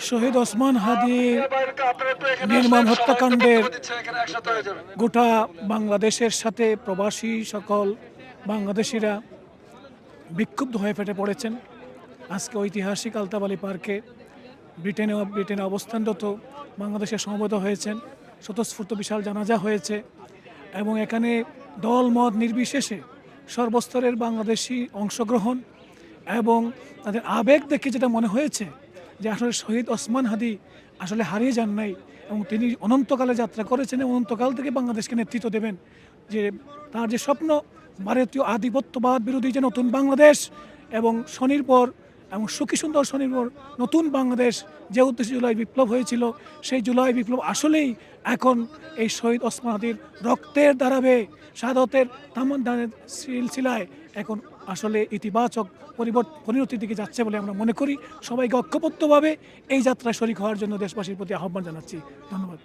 শহীদ ওসমান হাদি নির্মম হত্যাকাণ্ডের গোটা বাংলাদেশের সাথে প্রবাসী সকল বাংলাদেশিরা বিক্ষুব্ধ হয়ে ফেটে পড়েছেন। আজকে ঐতিহাসিক আলতাবালি পার্কে ব্রিটেনে অবস্থানরত বাংলাদেশের সমবেত হয়েছেন। স্বতঃস্ফূর্ত বিশাল জানাজা হয়েছে এবং এখানে দল মত নির্বিশেষে সর্বস্তরের বাংলাদেশি অংশগ্রহণ এবং তাদের আবেগ দেখে যেটা মনে হয়েছে যে আসলে শহীদ ওসমান হাদি আসলে হারিয়ে যান নাই এবং তিনি অনন্তকালে যাত্রা করেছেন এবং অনন্তকাল থেকে বাংলাদেশকে নেতৃত্ব দেবেন। যে তার যে স্বপ্ন ভারতীয় আধিপত্যবাদ বিরোধী যে নতুন বাংলাদেশ এবং স্বনির্ভর এবং সুখী সুন্দর স্বনির্ভর নতুন বাংলাদেশ, যে উদ্দেশ্যে জুলাই বিপ্লব হয়েছিল, সেই জুলাই বিপ্লব আসলেই এখন এই শহীদ ওসমান হাদির রক্তের দ্বারাবে শাহাদতের তামান্নার সিলসিলায় এখন আসলে ইতিবাচক পরিণতির দিকে যাচ্ছে বলে আমরা মনে করি। সবাইকে ঐক্যবদ্ধভাবে এই যাত্রায় শরীক হওয়ার জন্য দেশবাসীর প্রতি আহ্বান জানাচ্ছি। ধন্যবাদ।